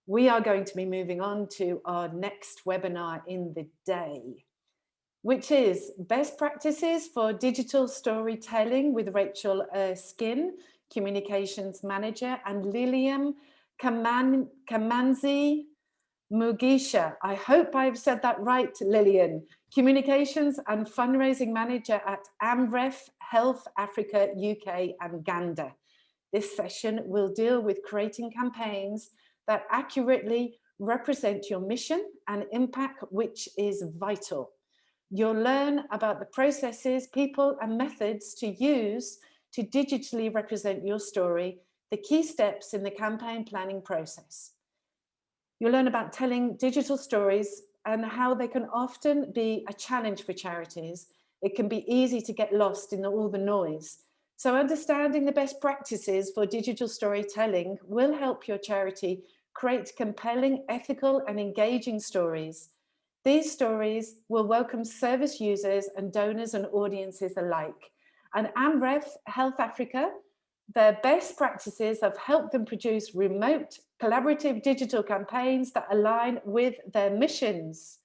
We are going to be moving on to our next webinar in the day, which is Best Practices for Digital Storytelling with Rachel Erskine, Communications Manager, and Lilian Kamanzi Mugisha. I hope I've said that right, Lilian. Communications and Fundraising Manager at Amreth Health Africa, UK and Uganda. This session will deal with creating campaigns that accurately represent your mission and impact, which is vital. You'll learn about the processes, people, and methods to use to digitally represent your story, the key steps in the campaign planning process. You'll learn about telling digital stories and how they can often be a challenge for charities. It can be easy to get lost in all the noise. So understanding the best practices for digital storytelling will help your charity create compelling, ethical, and engaging stories. These stories will welcome service users and donors and audiences alike. And Amreth Health Africa, their best practices have helped them produce remote, collaborative digital campaigns that align with their missions.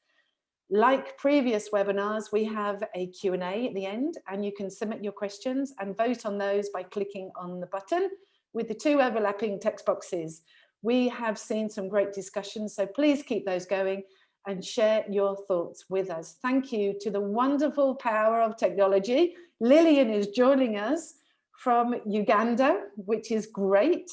Like previous webinars, we have a Q&A at the end, and you can submit your questions and vote on those by clicking on the button with the two overlapping text boxes. We have seen some great discussions, so please keep those going and share your thoughts with us. Thank you to the wonderful power of technology. Lilian is joining us from Uganda, which is great.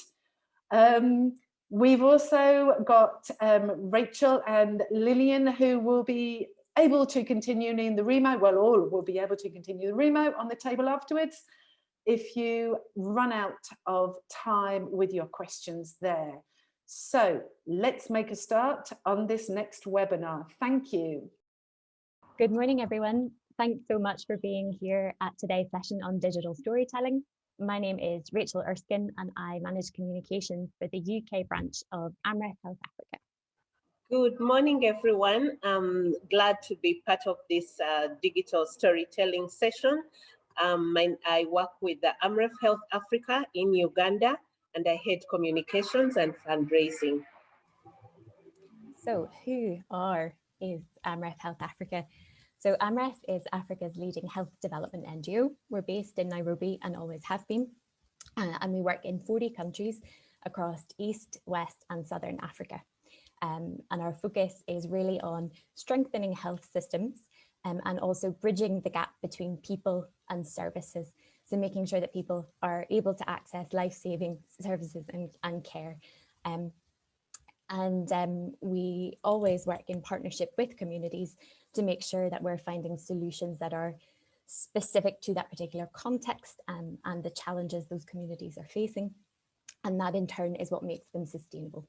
We've also got Rachel and Lilian, who will be able to continue in the remote. Well, all will be able to continue the remote on the table afterwards if you run out of time with your questions there. So let's make a start on this next webinar. Thank you. Good morning, everyone. Thanks so much for being here at today's session on digital storytelling. My name is Rachel Erskine and I manage communications for the UK branch of Amreth Health Africa. Good morning, everyone. I'm glad to be part of this digital storytelling session. I work with the Amreth Health Africa in Uganda, and I head communications and fundraising. So who is Amreth Health Africa? So Amreth is Africa's leading health development NGO. We're based in Nairobi and always have been. And we work in 40 countries across East, West and Southern Africa. And our focus is really on strengthening health systems and also bridging the gap between people and services. So making sure that people are able to access life-saving services and care. We always work in partnership with communities to make sure that we're finding solutions that are specific to that particular context and the challenges those communities are facing. And that in turn is what makes them sustainable.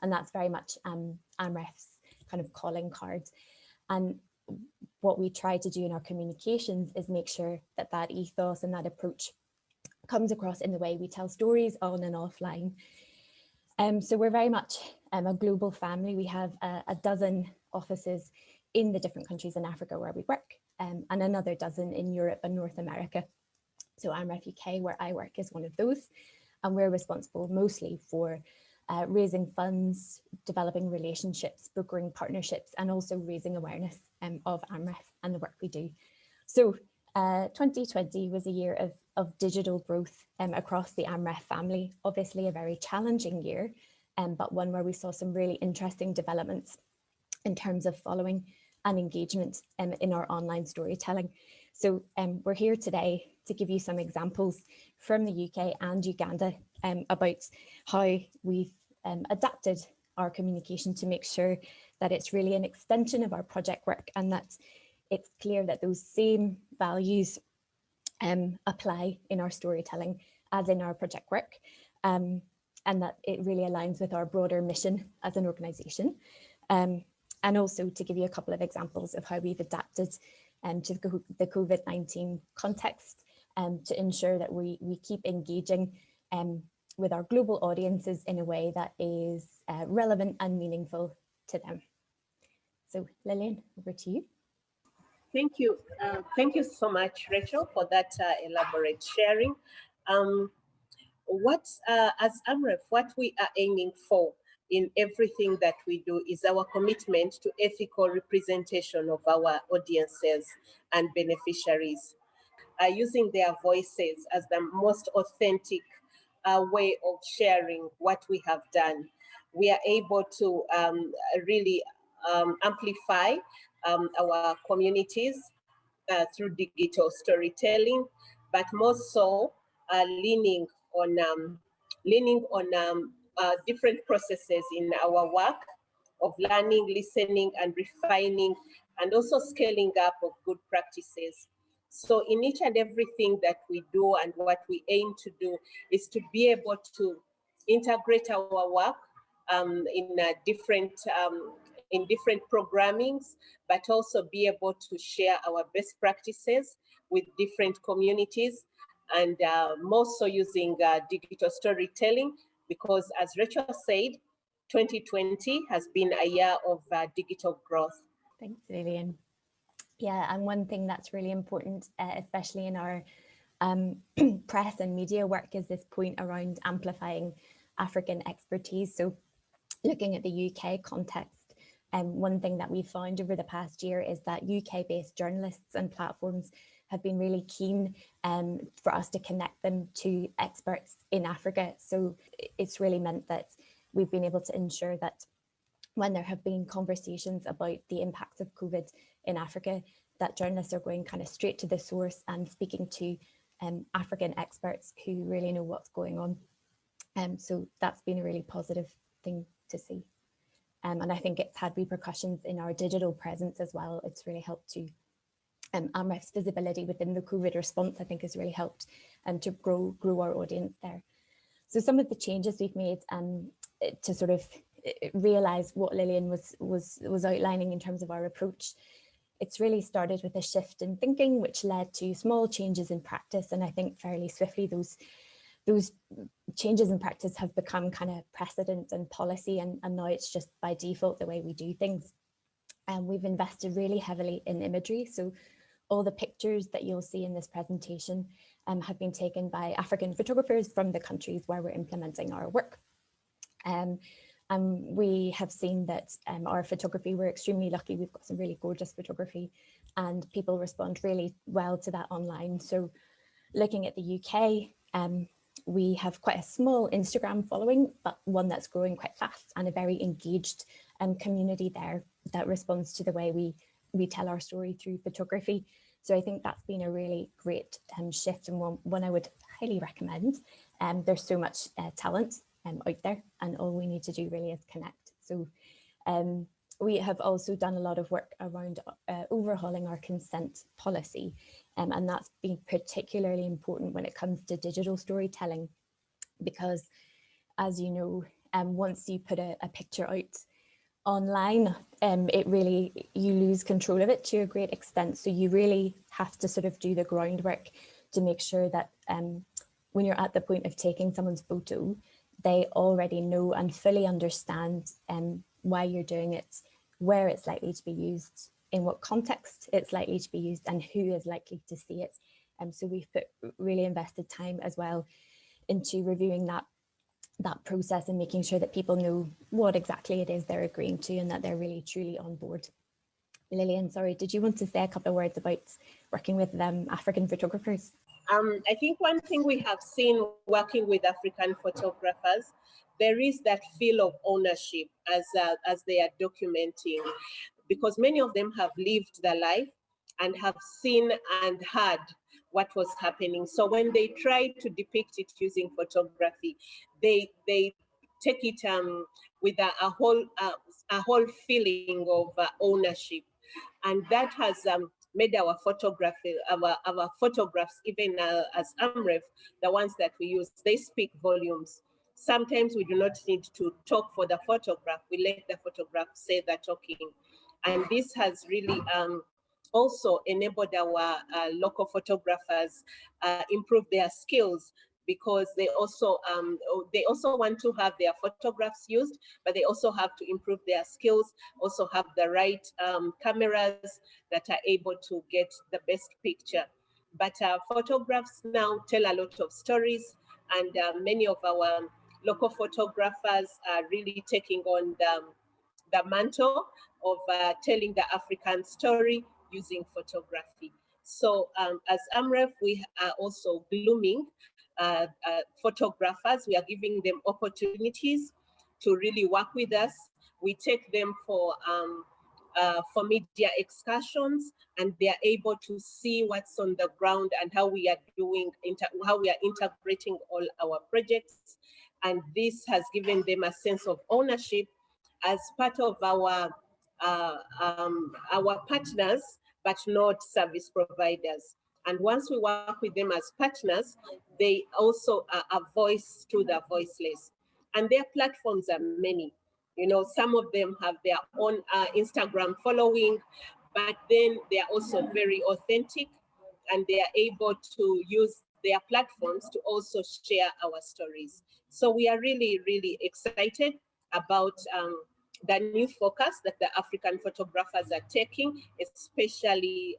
And that's very much Amreth's kind of calling card. And what we try to do in our communications is make sure that that ethos and that approach comes across in the way we tell stories on and offline. So we're very much a global family. We have a dozen offices in the different countries in Africa where we work, and another dozen in Europe and North America. So Amreth UK, where I work, is one of those. And we're responsible mostly for raising funds, developing relationships, brokering partnerships, and also raising awareness of Amreth and the work we do. So 2020 was a year of digital growth across the Amreth family. Obviously a very challenging year, but one where we saw some really interesting developments in terms of following and engagement in our online storytelling. So we're here today to give you some examples from the UK and Uganda about how we've adapted our communication to make sure that it's really an extension of our project work and that it's clear that those same values apply in our storytelling as in our project work, and that it really aligns with our broader mission as an organisation. And also to give you a couple of examples of how we've adapted to the COVID-19 context to ensure that we keep engaging with our global audiences in a way that is relevant and meaningful to them. So Lilian, over to you. Thank you. Thank you so much, Rachel, for that elaborate sharing. As Amreth, what we are aiming for in everything that we do is our commitment to ethical representation of our audiences and beneficiaries, using their voices as the most authentic way of sharing what we have done. We are able to really amplify our communities through digital storytelling, but more so leaning on different processes in our work of learning, listening, and refining, and also scaling up of good practices. So in each and everything that we do and what we aim to do is to be able to integrate our work in different programmings, but also be able to share our best practices with different communities, and more so using digital storytelling, because as Rachel said, 2020 has been a year of digital growth. Thanks, Lillian. Yeah, and one thing that's really important, especially in our press and media work, is this point around amplifying African expertise. So looking at the UK context, one thing that we've found over the past year is that UK-based journalists and platforms have been really keen for us to connect them to experts in Africa. So it's really meant that we've been able to ensure that when there have been conversations about the impact of COVID in Africa, that journalists are going kind of straight to the source and speaking to African experts who really know what's going on. So that's been a really positive thing to see. And I think it's had repercussions in our digital presence as well. It's really helped to, Amreth's visibility within the COVID response, I think, has really helped to grow our audience there. So some of the changes we've made to sort of realise what Lillian was outlining in terms of our approach, it's really started with a shift in thinking, which led to small changes in practice. And I think fairly swiftly, those changes in practice have become kind of precedent and policy, and now it's just by default the way we do things. And we've invested really heavily in imagery. So all the pictures that you'll see in this presentation have been taken by African photographers from the countries where we're implementing our work. And we have seen that our photography, we're extremely lucky. We've got some really gorgeous photography and people respond really well to that online. So looking at the UK, we have quite a small Instagram following, but one that's growing quite fast, and a very engaged community there that responds to the way we tell our story through photography. So I think that's been a really great shift, and one I would highly recommend. There's so much talent out there, and all we need to do really is connect. So we have also done a lot of work around overhauling our consent policy, and that's been particularly important when it comes to digital storytelling, because as you know, once you put a picture out online, you lose control of it to a great extent. So you really have to sort of do the groundwork to make sure that when you're at the point of taking someone's photo, they already know and fully understand why you're doing it, where it's likely to be used, in what context it's likely to be used, and who is likely to see it. So we've really invested time as well into reviewing that process and making sure that people know what exactly it is they're agreeing to and that they're really truly on board. Lillian, sorry, did you want to say a couple of words about working with African photographers? I think one thing we have seen working with African photographers, there is that feel of ownership as they are documenting, because many of them have lived their life and have seen and heard what was happening. So when they try to depict it using photography, they take it with a whole feeling of ownership, and that has made our photography, our photographs, even as Amreth, the ones that we use, they speak volumes. Sometimes we do not need to talk for the photograph. We let the photograph say the talking. And this has really also enabled our local photographers improve their skills, because they also want to have their photographs used, but they also have to improve their skills, also have the right cameras that are able to get the best picture. But photographs now tell a lot of stories, and many of our local photographers are really taking on the mantle of telling the African story using photography. So as Amreth, we are also grooming photographers. We are giving them opportunities to really work with us. We take them for media excursions, and they are able to see what's on the ground and how we are doing, how we are integrating all our projects. And this has given them a sense of ownership as part of our partners, but not service providers. And once we work with them as partners, they also are a voice to the voiceless. And their platforms are many. You know, some of them have their own Instagram following, but then they are also very authentic, and they are able to use their platforms to also share our stories. So we are really, really excited about the new focus that the African photographers are taking, especially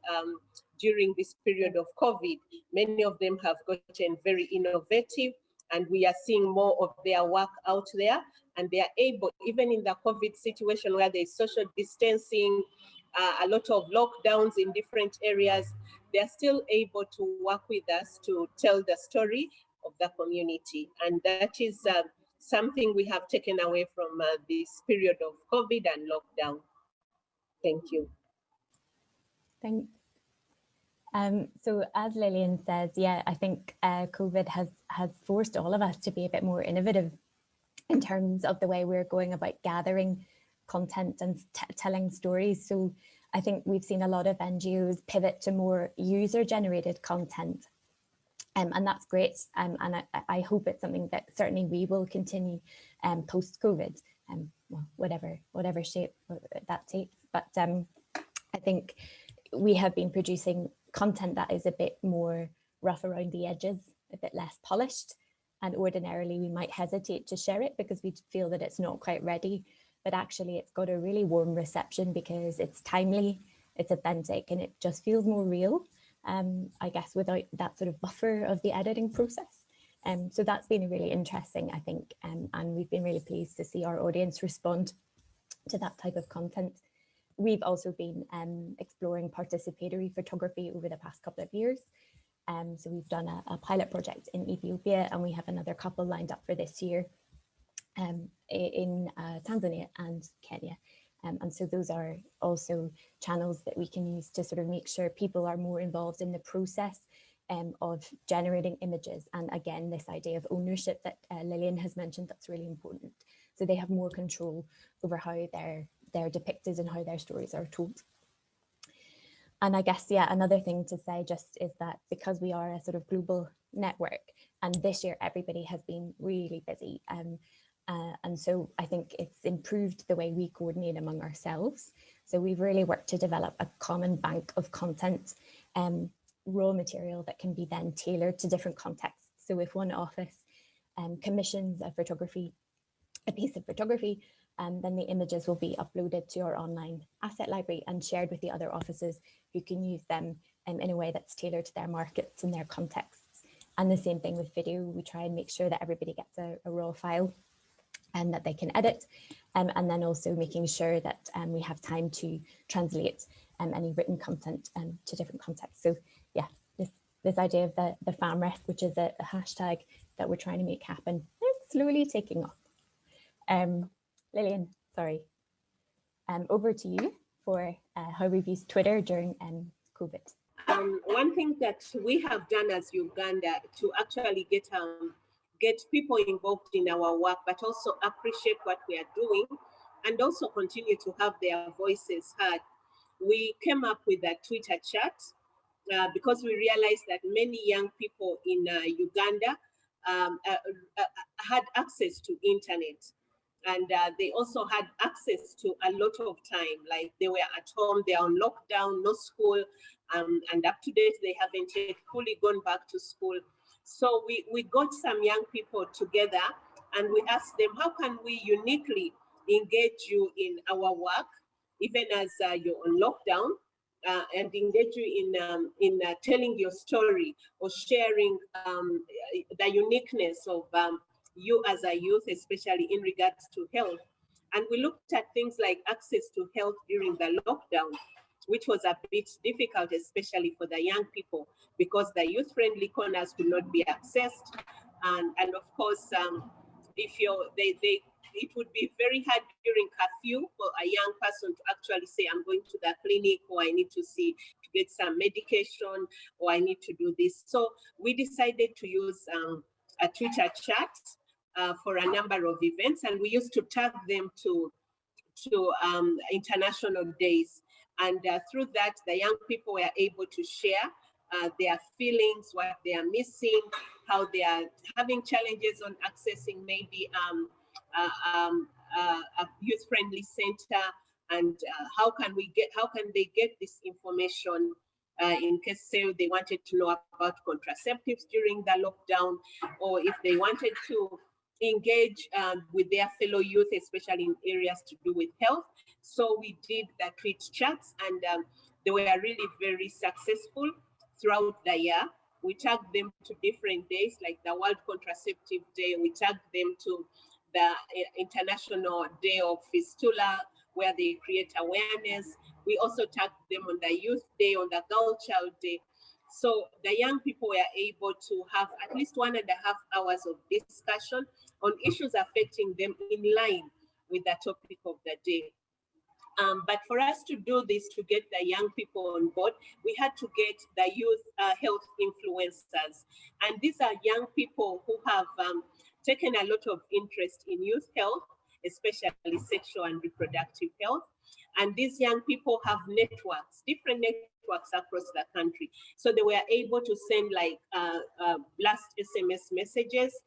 during this period of COVID. Many of them have gotten very innovative, and we are seeing more of their work out there. And they are able, even in the COVID situation where there's social distancing, a lot of lockdowns in different areas, they're still able to work with us to tell the story of the community. And that is something we have taken away from this period of COVID and lockdown. Thank you. Thanks. So as Lillian says, yeah, I think COVID has forced all of us to be a bit more innovative in terms of the way we're going about gathering content and telling stories. So I think we've seen a lot of NGOs pivot to more user-generated content. And that's great. And I hope it's something that certainly we will continue post-COVID, well, whatever shape that takes. But I think we have been producing content that is a bit more rough around the edges, a bit less polished. And ordinarily we might hesitate to share it because we feel that it's not quite ready. But actually it's got a really warm reception because it's timely, it's authentic, and it just feels more real. I guess without that sort of buffer of the editing process. So that's been really interesting, I think, and we've been really pleased to see our audience respond to that type of content. We've also been exploring participatory photography over the past couple of years. So we've done a pilot project in Ethiopia, and we have another couple lined up for this year in Tanzania and Kenya. And so those are also channels that we can use to sort of make sure people are more involved in the process of generating images. And again, this idea of ownership that Lillian has mentioned, that's really important. So they have more control over how they're depicted and how their stories are told. And I guess, yeah, another thing to say just is that because we are a sort of global network, and this year everybody has been really busy. And so I think it's improved the way we coordinate among ourselves. So we've really worked to develop a common bank of content, raw material that can be then tailored to different contexts. So if one office commissions a piece of photography, then the images will be uploaded to our online asset library and shared with the other offices who can use them in a way that's tailored to their markets and their contexts. And the same thing with video, we try and make sure that everybody gets a raw file and that they can edit, and then also making sure that we have time to translate any written content to different contexts. So yeah, this idea of the Amreth, which is a hashtag that we're trying to make happen, it's slowly taking off. Lillian, sorry, over to you for how we've used Twitter during COVID. One thing that we have done as Uganda to actually get people involved in our work, but also appreciate what we are doing and also continue to have their voices heard. We came up with a Twitter chat because we realized that many young people in Uganda had access to internet. And they also had access to a lot of time, like they were at home, they're on lockdown, no school, and up to date, they haven't yet fully gone back to school. So we got some young people together and we asked them, how can we uniquely engage you in our work, even as you're on lockdown, and engage you in telling your story or sharing the uniqueness of you as a youth, especially in regards to health. And we looked at things like access to health during the lockdown, which was a bit difficult, especially for the young people, because the youth-friendly corners could not be accessed. And of course, if it would be very hard during curfew for a young person to actually say, I'm going to the clinic, or I need to get some medication, or I need to do this. So we decided to use a Twitter chat for a number of events, and we used to tag them to international days. And through that, the young people were able to share their feelings, what they are missing, how they are having challenges on accessing maybe a youth-friendly center, and how can they get this information in case, say, they wanted to know about contraceptives during the lockdown, or if they wanted to engage with their fellow youth, especially in areas to do with health. So we did the tweet chats, and they were really very successful throughout the year. We tagged them to different days, like the World Contraceptive Day. We tagged them to the International Day of Fistula, where they create awareness. We also tagged them on the Youth Day, on the Girl Child Day. So the young people were able to have at least 1.5 hours of discussion on issues affecting them in line with the topic of the day. But for us to do this, to get the young people on board, we had to get the youth health influencers. And these are young people who have taken a lot of interest in youth health, especially sexual and reproductive health. And these young people have networks, different networks across the country. So they were able to send like blast SMS messages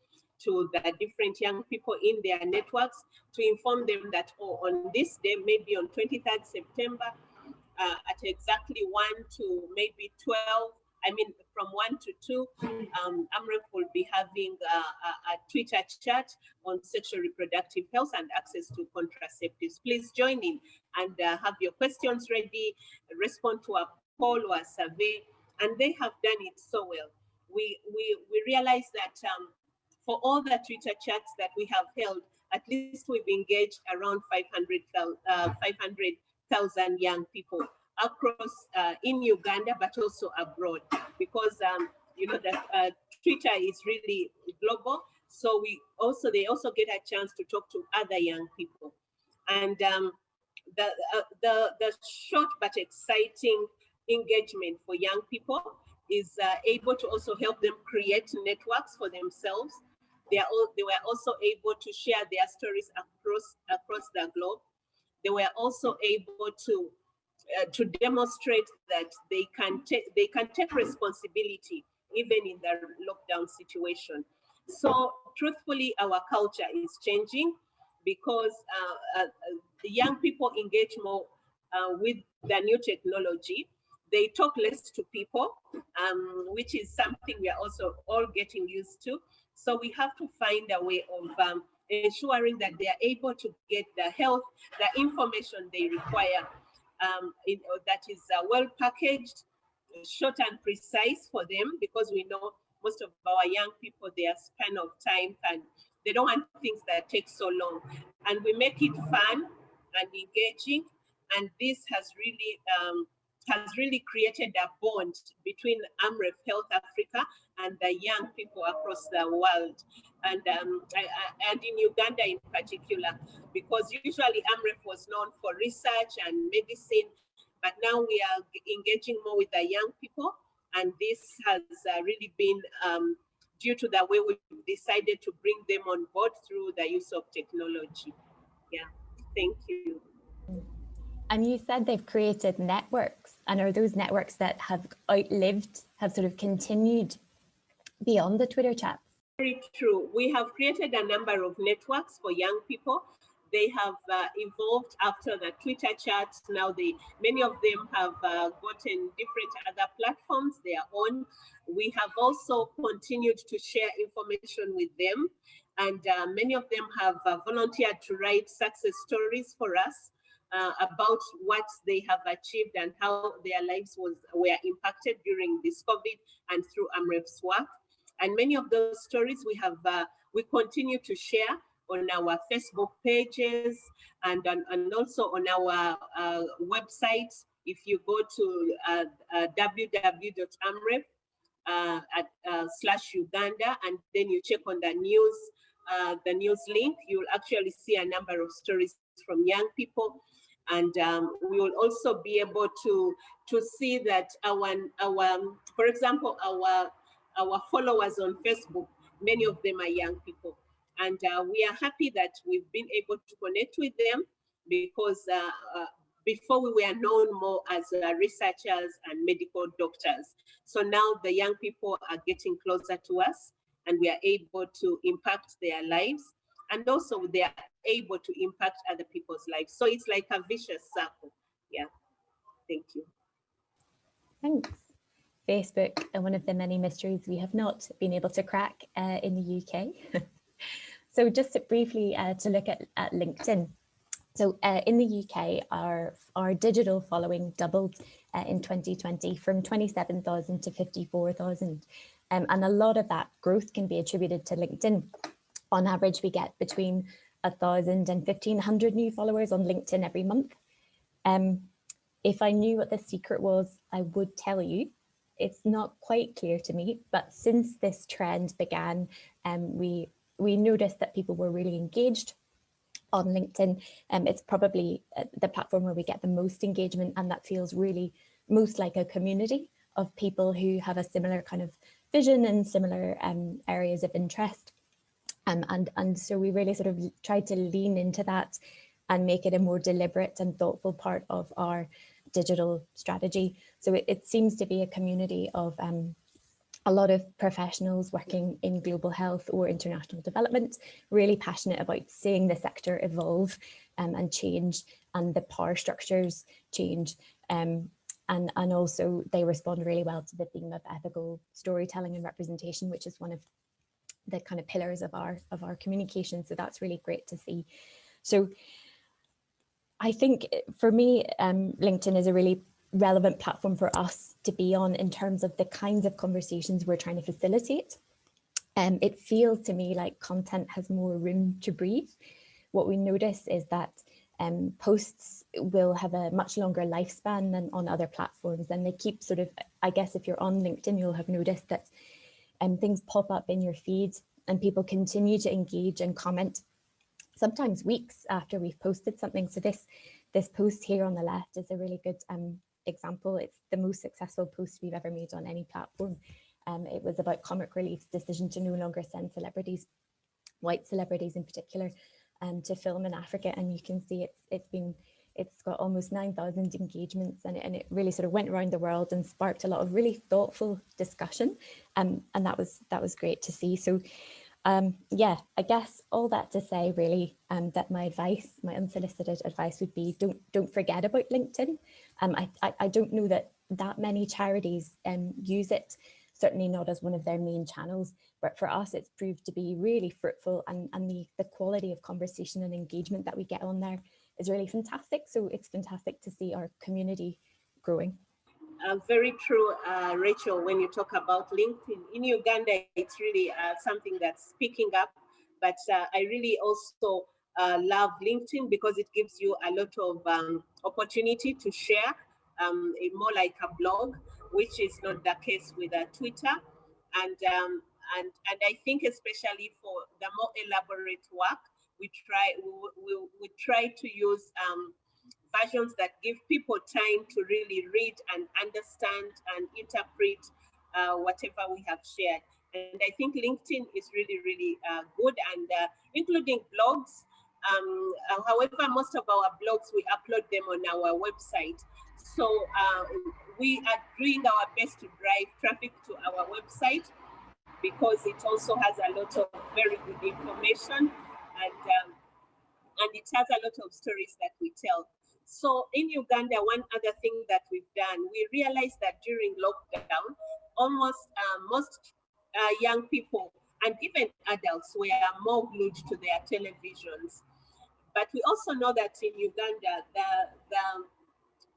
to the different young people in their networks to inform them that, oh, on this day, maybe on 23rd September, at exactly 1 to maybe 12, I mean, from 1 to 2, Amreth will be having a Twitter chat on sexual reproductive health and access to contraceptives. Please join in and have your questions ready, respond to a poll or a survey, and they have done it so well. We realized that for all the Twitter chats that we have held, at least we've engaged around 500,000 young people across in Uganda, but also abroad, because you know that Twitter is really global. So they also get a chance to talk to other young people, and the short but exciting engagement for young people is able to also help them create networks for themselves. They were also able to share their stories across the globe. They were also able to demonstrate that they can take responsibility even in the lockdown situation. So truthfully, our culture is changing because the young people engage more with the new technology. They talk less to people, which is something we are also all getting used to. So we have to find a way of ensuring that they are able to get the information they require, that is well packaged, short and precise for them, because we know most of our young people, their span of time, and they don't want things that take so long. And we make it fun and engaging, and this has really created a bond between Amreth Health Africa and the young people across the world, and in Uganda in particular, because usually Amreth was known for research and medicine, but now we are engaging more with the young people, and this has really been due to the way we've decided to bring them on board through the use of technology. Yeah, thank you. And you said they've created networks, and are those networks that have sort of continued beyond the Twitter chats? Very true. We have created a number of networks for young people. They have evolved after the Twitter chats. Now many of them have gotten different other platforms, their own. We have also continued to share information with them, and many of them have volunteered to write success stories for us. About what they have achieved and how their lives were impacted during this COVID and through Amreth's work. And many of those stories we have we continue to share on our Facebook pages and also on our website. If you go to www.amreth/Uganda and then you check on the news link, you'll actually see a number of stories from young people. And we will also be able to see that our for example, our followers on Facebook, many of them are young people. And we are happy that we've been able to connect with them, because before we were known more as researchers and medical doctors. So now the young people are getting closer to us, and we are able to impact their lives, and also they are able to impact other people's lives. So it's like a vicious circle. Yeah, thank you. Thanks. Facebook, one of the many mysteries we have not been able to crack in the UK. So just briefly to look at LinkedIn. So in the UK, our digital following doubled in 2020 from 27,000 to 54,000. And a lot of that growth can be attributed to LinkedIn. On average, we get between 1,000 and 1,500 new followers on LinkedIn every month. If I knew what the secret was, I would tell you. It's not quite clear to me, but since this trend began, we noticed that people were really engaged on LinkedIn. It's probably the platform where we get the most engagement, and that feels really most like a community of people who have a similar kind of vision and similar areas of interest. And so we really sort of tried to lean into that and make it a more deliberate and thoughtful part of our digital strategy. So it seems to be a community of a lot of professionals working in global health or international development, really passionate about seeing the sector evolve and change, and the power structures change. And also they respond really well to the theme of ethical storytelling and representation, which is one of the kind of pillars of our communication. So that's really great to see. So I think for me, LinkedIn is a really relevant platform for us to be on in terms of the kinds of conversations we're trying to facilitate. It feels to me like content has more room to breathe. What we notice is that posts will have a much longer lifespan than on other platforms, and they keep sort of, I guess if you're on LinkedIn, you'll have noticed that things pop up in your feed and people continue to engage and comment, sometimes weeks after we've posted something. So this post here on the left is a really good example. It's the most successful post we've ever made on any platform. It was about Comic Relief's decision to no longer send celebrities, white celebrities in particular, to film in Africa. And you can see it's got almost 9,000 engagements, and it really sort of went around the world and sparked a lot of really thoughtful discussion. And that was great to see. So yeah, I guess all that to say really that my unsolicited advice would be don't forget about LinkedIn. I don't know that many charities use it, certainly not as one of their main channels, but for us it's proved to be really fruitful, and the quality of conversation and engagement that we get on there is really fantastic. So it's fantastic to see our community growing. Very true, Rachel, when you talk about LinkedIn. In Uganda, it's really something that's picking up, but I really also love LinkedIn because it gives you a lot of opportunity to share, more like a blog, which is not the case with Twitter. And I think especially for the more elaborate work, we try to use versions that give people time to really read and understand and interpret whatever we have shared. And I think LinkedIn is really, really good, and including blogs. However, most of our blogs, we upload them on our website. So we are doing our best to drive traffic to our website, because it also has a lot of very good information, and it has a lot of stories that we tell. So in Uganda, one other thing that we've done, we realized that during lockdown, almost most young people and even adults were more glued to their televisions. But we also know that in Uganda,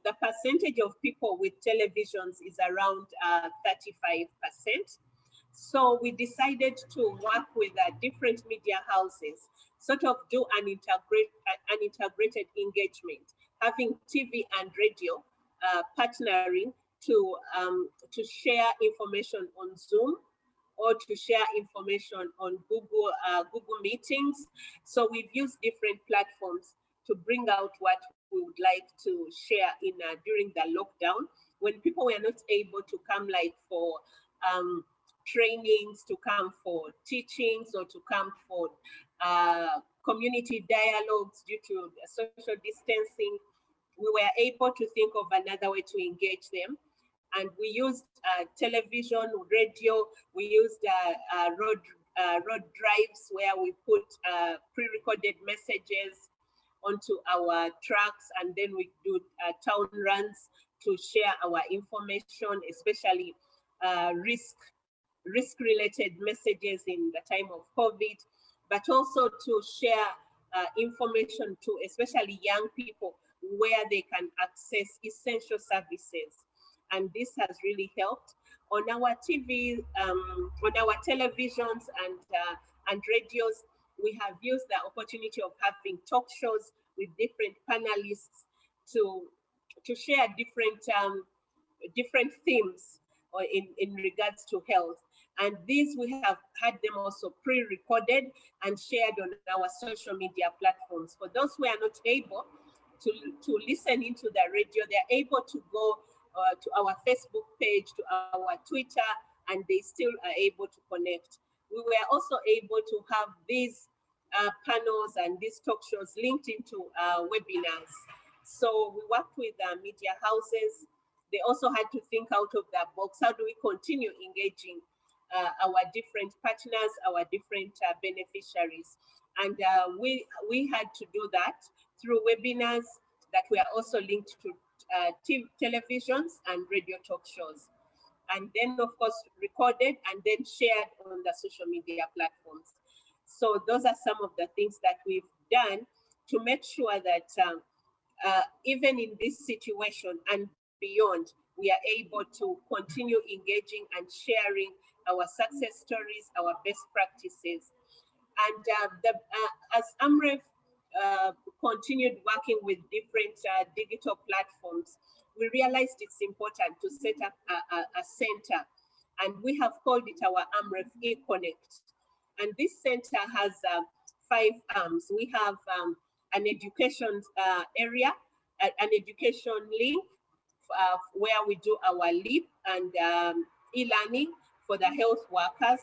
the percentage of people with televisions is around 35%. So we decided to work with different media houses, sort of do an integrated engagement, having TV and radio partnering to share information on Zoom or to share information on Google Meetings. So we've used different platforms to bring out what we would like to share in during the lockdown, when people were not able to come, like for trainings, to come for teachings, or to come for community dialogues due to social distancing. We were able to think of another way to engage them. And we used television, radio, we used road drives where we put pre-recorded messages onto our trucks, and then we do town runs to share our information, especially risk-related messages in the time of COVID, but also to share information to especially young people where they can access essential services. And this has really helped. On our TV, on our televisions and radios, we have used the opportunity of having talk shows with different panelists to share different themes in regards to health. And these we have had them also pre-recorded and shared on our social media platforms. For those who are not able to listen into the radio, they're able to go to our Facebook page, to our Twitter, and they still are able to connect. We were also able to have these panels and these talk shows linked into webinars. So we worked with media houses. They also had to think out of the box. How do we continue engaging our different partners, our different beneficiaries? And we had to do that through webinars that were also linked to televisions and radio talk shows. And then, of course, recorded and then shared on the social media platforms. So those are some of the things that we've done to make sure that even in this situation and beyond, we are able to continue engaging and sharing our success stories, our best practices. And as Amreth continued working with different digital platforms, we realized it's important to set up a center, and we have called it our Amreth eConnect. And this center has 5 arms. We have an education area, an education link where we do our LEAP and e-learning for the health workers.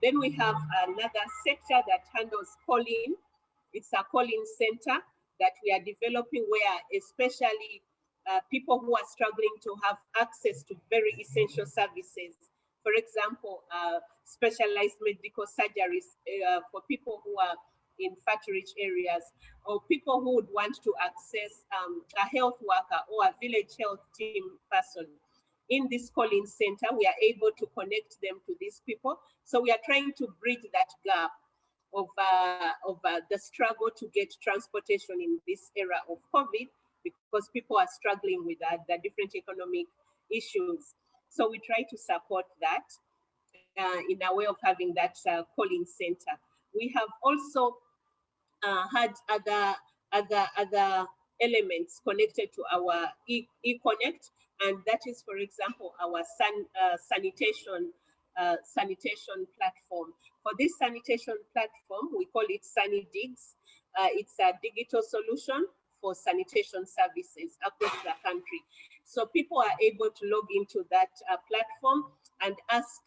Then we have another sector that handles calling. It's a calling center that we are developing, where especially people who are struggling to have access to very essential services. For example, specialized medical surgeries for people who are in fat-rich areas, or people who would want to access a health worker or a village health team person. In this calling center, we are able to connect them to these people. So we are trying to bridge that gap of the struggle to get transportation in this era of COVID, because people are struggling with the different economic issues. So we try to support that in a way of having that calling center. We have also had other elements connected to our eConnect, and that is, for example, our sanitation platform. For this sanitation platform, we call it SaniDigs. It's a digital solution for sanitation services across the country. So people are able to log into that platform and ask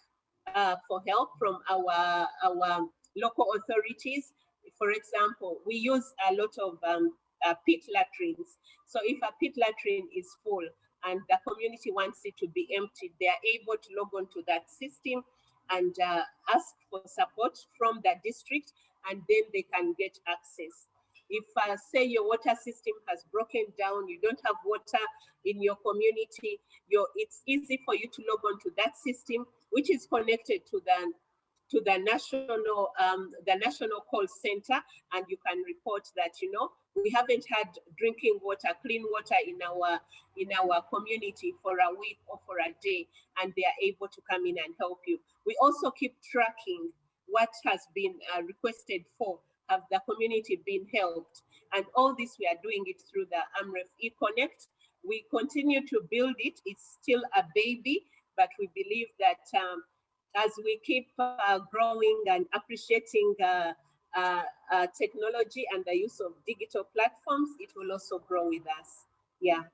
for help from our local authorities. For example, we use a lot of pit latrines. So if a pit latrine is full and the community wants it to be emptied, they are able to log on to that system and ask for support from the district, and then they can get access. If say your water system has broken down, you don't have water in your community, it's easy for you to log on to that system, which is connected to to the national call center, and you can report that, you know, we haven't had drinking water, clean water in our community for a week or for a day, and they are able to come in and help you. We also keep tracking what has been requested for. Have the community been helped? And all this, we are doing it through the Amreth eConnect. We continue to build it. It's still a baby, but we believe that as we keep growing and appreciating technology and the use of digital platforms, it will also grow with us. Yeah,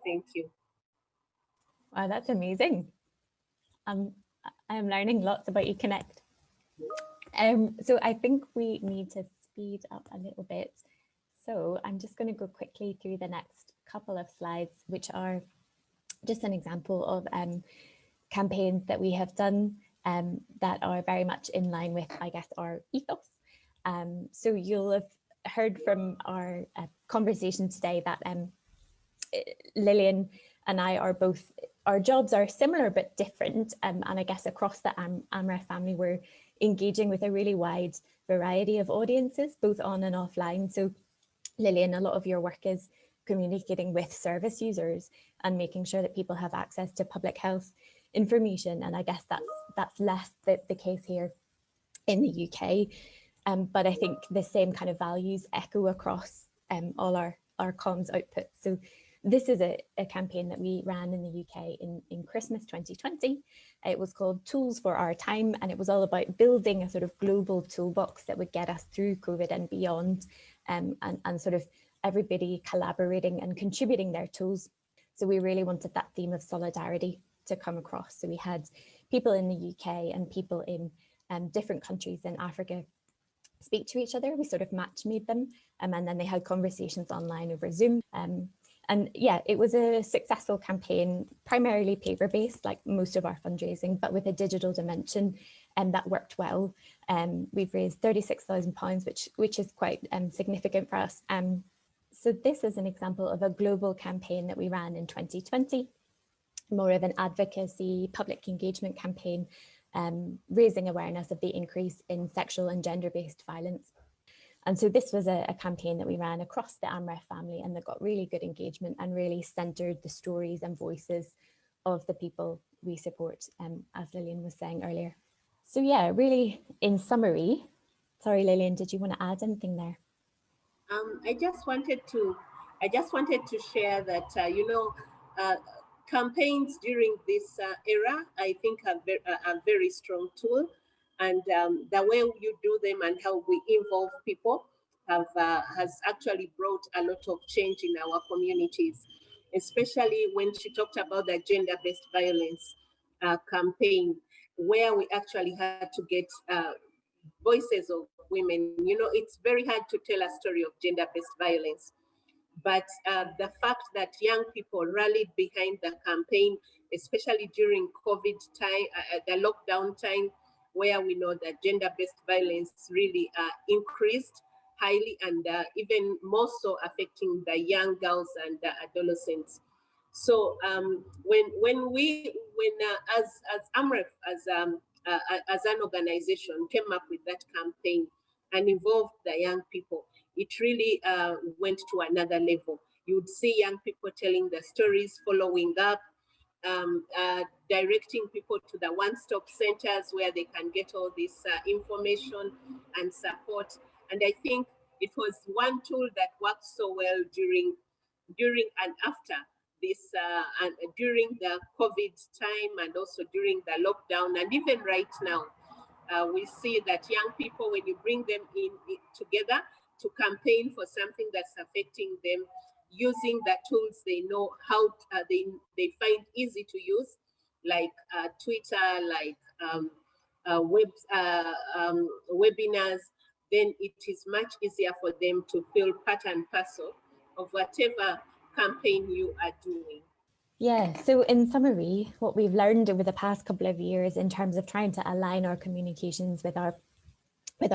thank you. Wow, that's amazing. I am learning lots about eConnect. So I think we need to speed up a little bit. So I'm just going to go quickly through the next couple of slides, which are just an example of campaigns that we have done that are very much in line with, I guess, our ethos. So you'll have heard from our conversation today that Lillian and I are both, our jobs are similar but different, and I guess across the Amreth family we're engaging with a really wide variety of audiences, both on and offline. So Lillian, a lot of your work is communicating with service users and making sure that people have access to public health information, and I guess that's less the case here in the UK, but I think the same kind of values echo across all our comms outputs. So this is a campaign that we ran in the UK in Christmas 2020. It was called Tools for Our Time, and it was all about building a sort of global toolbox that would get us through COVID and beyond, and sort of everybody collaborating and contributing their tools. So we really wanted that theme of solidarity to come across. So we had people in the UK and people in different countries in Africa speak to each other. We sort of match made them, and then they had conversations online over Zoom. And yeah, it was a successful campaign, primarily paper-based, like most of our fundraising, but with a digital dimension, and that worked well. We've raised £36,000, which is quite significant for us. So this is an example of a global campaign that we ran in 2020, more of an advocacy, public engagement campaign, raising awareness of the increase in sexual and gender-based violence. And so this was a campaign that we ran across the Amreth family, and that got really good engagement and really centered the stories and voices of the people we support, as Lillian was saying earlier. So yeah, really in summary, sorry Lillian, did you want to add anything there? I just wanted to share that you know, campaigns during this era, I think are a very strong tool, and the way you do them and how we involve people has actually brought a lot of change in our communities, especially when she talked about the gender-based violence campaign, where we actually had to get voices of women. You know, it's very hard to tell a story of gender-based violence, but the fact that young people rallied behind the campaign, especially during COVID time, the lockdown time, where we know that gender-based violence really increased highly, and even more so affecting the young girls and the adolescents. So as Amreth, as an organization, came up with that campaign and involved the young people, it really went to another level. You would see young people telling the stories, following up, directing people to the one-stop centers where they can get all this information and support. And I think it was one tool that worked so well during and after this, and during the COVID time, and also during the lockdown, and even right now. We see that young people, when you bring them in together to campaign for something that's affecting them, using the tools they know how they find easy to use, like Twitter, like webinars, then it is much easier for them to feel part and parcel of whatever campaign you are doing. Yeah, so in summary, what we've learned over the past couple of years in terms of trying to align our communications with our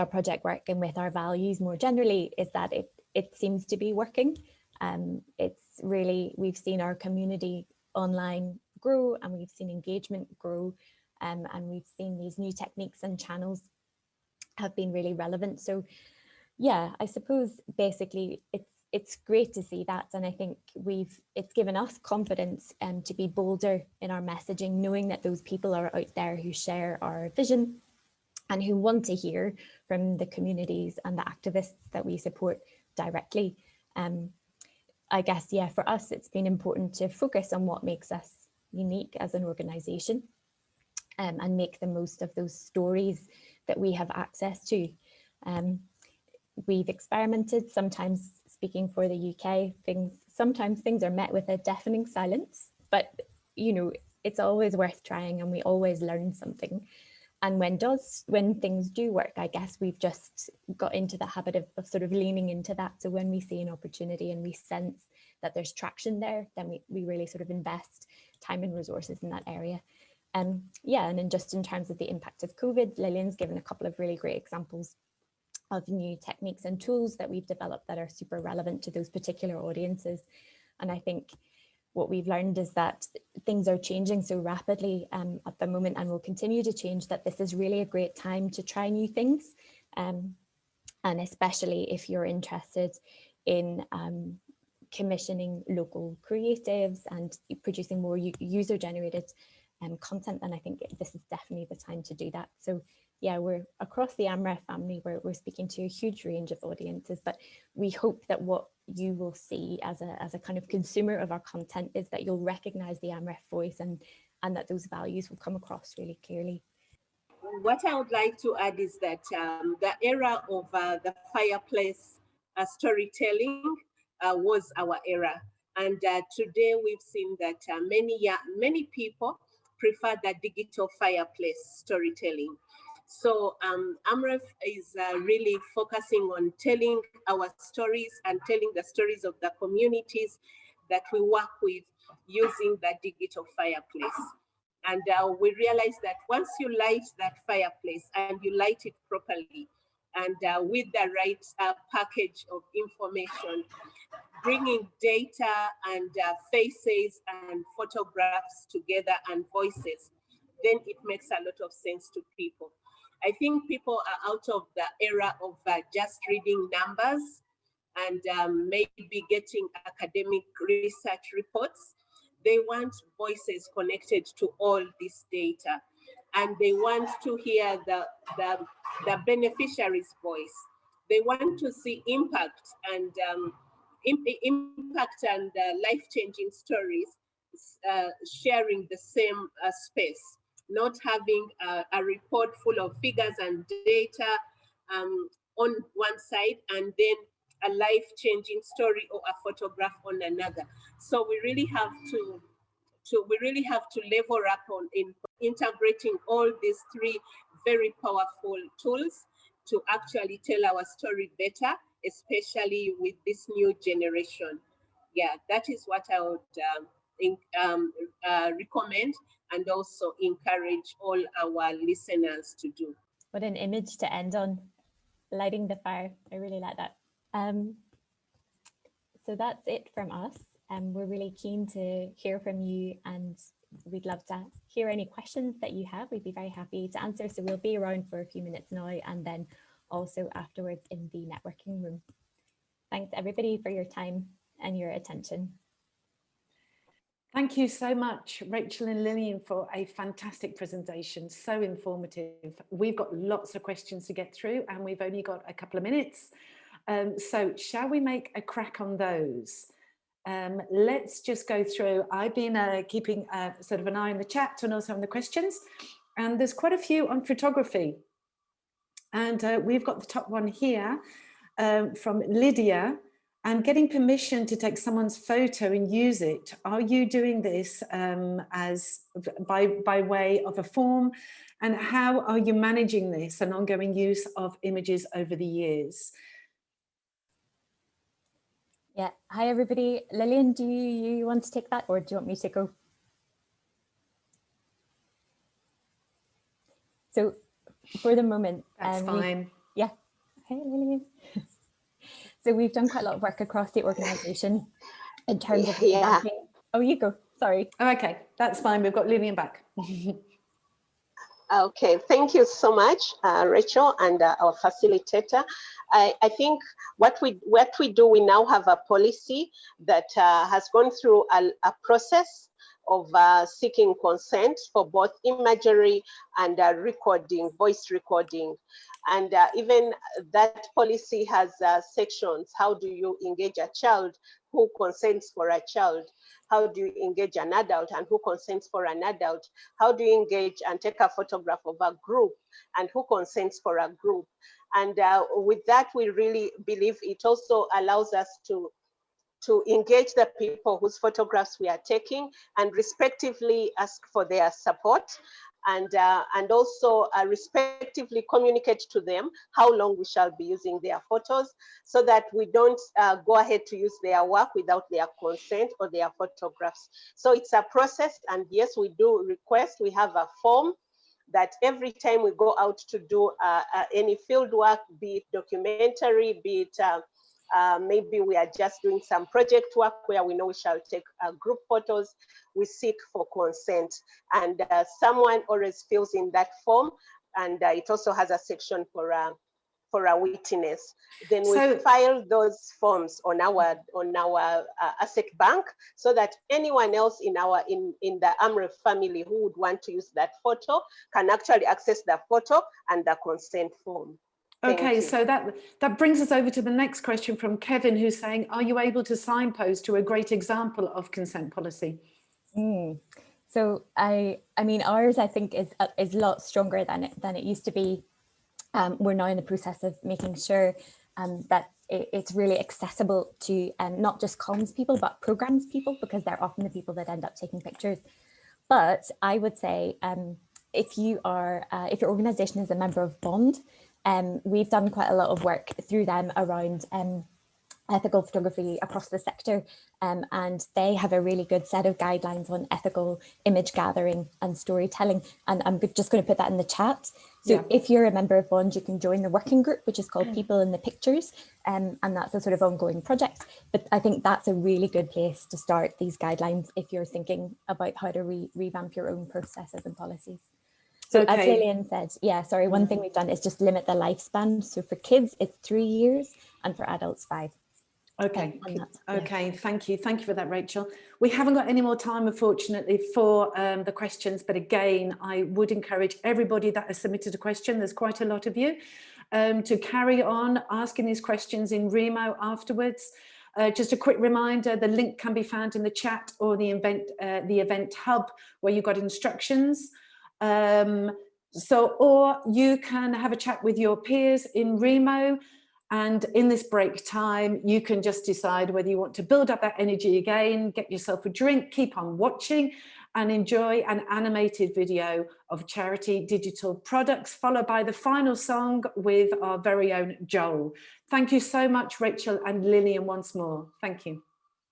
project work and with our values more generally is that it seems to be working. It's really, we've seen our community online grow, and we've seen engagement grow, and we've seen these new techniques and channels have been really relevant. So yeah, I suppose basically it's great to see that, and I think it's given us confidence to be bolder in our messaging, knowing that those people are out there who share our vision and who want to hear from the communities and the activists that we support directly. I guess, yeah, for us, it's been important to focus on what makes us unique as an organisation, and make the most of those stories that we have access to. We've experimented, sometimes speaking for the UK, sometimes things are met with a deafening silence, but you know, it's always worth trying and we always learn something. And when things do work, I guess we've just got into the habit of sort of leaning into that. So when we see an opportunity and we sense that there's traction there, then we really sort of invest time and resources in that area. Yeah, and then just in terms of the impact of COVID, Lillian's given a couple of really great examples of new techniques and tools that we've developed that are super relevant to those particular audiences. And I think what we've learned is that things are changing so rapidly at the moment, and will continue to change, that this is really a great time to try new things. And especially if you're interested in commissioning local creatives and producing more user-generated content, then I think this is definitely the time to do that. So yeah, we're across the Amreth family, we're speaking to a huge range of audiences, but we hope that what you will see as a kind of consumer of our content is that you'll recognize the Amreth voice and that those values will come across really clearly. What I would like to add is that the era of the fireplace storytelling was our era. And today we've seen that many people prefer the digital fireplace storytelling. So Amreth is really focusing on telling our stories and telling the stories of the communities that we work with using the digital fireplace. And we realize that once you light that fireplace and you light it properly and with the right package of information, bringing data and faces and photographs together and voices, then it makes a lot of sense to people. I think people are out of the era of just reading numbers and maybe getting academic research reports. They want voices connected to all this data, and they want to hear the beneficiary's voice. They want to see impact and life-changing stories sharing the same space, not having a report full of figures and data on one side and then a life-changing story or a photograph on another. So we really have to level up on integrating all these three very powerful tools to actually tell our story better, especially with this new generation. Yeah, that is what I would recommend and also encourage all our listeners to do. What an image to end on, lighting the fire. I really like that. So that's it from us. We're really keen to hear from you, and we'd love to hear any questions that you have. We'd be very happy to answer. So we'll be around for a few minutes now and then also afterwards in the networking room. Thanks everybody for your time and your attention. Thank you so much, Rachel and Lillian, for a fantastic presentation, so informative. We've got lots of questions to get through and we've only got a couple of minutes. So shall we make a crack on those? Let's just go through. I've been keeping sort of an eye on the chat and also on the questions, and there's quite a few on photography. And we've got the top one here from Lydia. I'm getting permission to take someone's photo and use it. Are you doing this as by way of a form? And how are you managing this and ongoing use of images over the years? Yeah, hi everybody. Lillian, do you want to take that, or do you want me to go? So for the moment, that's fine. Yeah, hey Lillian. So we've done quite a lot of work across the organisation in terms of yeah. Oh, you go. Sorry. Oh, okay, that's fine. We've got Lillian back. Okay, thank you so much, Rachel, and our facilitator. I think what we do, we now have a policy that has gone through a process of seeking consent for both imagery and recording, voice recording. And even that policy has sections. How do you engage a child? Who consents for a child? How do you engage an adult, and who consents for an adult? How do you engage and take a photograph of a group, and who consents for a group? And with that, we really believe it also allows us to engage the people whose photographs we are taking, and respectively ask for their support, and also respectively communicate to them how long we shall be using their photos, so that we don't go ahead to use their work without their consent or their photographs. So it's a process, and yes, we do request, we have a form that every time we go out to do any field work, be it documentary, be it maybe we are just doing some project work where we know we shall take group photos, we seek for consent. And someone always fills in that form, and it also has a section for a witness. Then we file those forms on our asset bank, so that anyone else in the Amreth family who would want to use that photo can actually access the photo and the consent form. Okay, so that brings us over to the next question from Kevin, who's saying, are you able to signpost to a great example of consent policy? So I mean, ours, I think, is a lot stronger than it used to be. We're now in the process of making sure that it's really accessible to not just comms people, but programs people, because they're often the people that end up taking pictures. But I would say if your organization is a member of Bond, we've done quite a lot of work through them around ethical photography across the sector, and they have a really good set of guidelines on ethical image gathering and storytelling, and I'm just going to put that in the chat. So if you're a member of Bond, you can join the working group, which is called People in the Pictures, and that's a sort of ongoing project. But I think that's a really good place to start these guidelines if you're thinking about how to revamp your own processes and policies. So as Lillian said, one thing we've done is just limit the lifespan. So for kids, it's 3 years, and for adults, 5. Okay, okay, thank you for that, Rachel. We haven't got any more time, unfortunately, for the questions, but again, I would encourage everybody that has submitted a question, there's quite a lot of you, to carry on asking these questions in Remo afterwards. Just a quick reminder, the link can be found in the chat or the event hub, where you've got instructions. Or you can have a chat with your peers in Remo, and in this break time, you can just decide whether you want to build up that energy again, get yourself a drink, keep on watching, and enjoy an animated video of charity digital products, followed by the final song with our very own Joel. Thank you so much, Rachel and Lillian, once more. Thank you.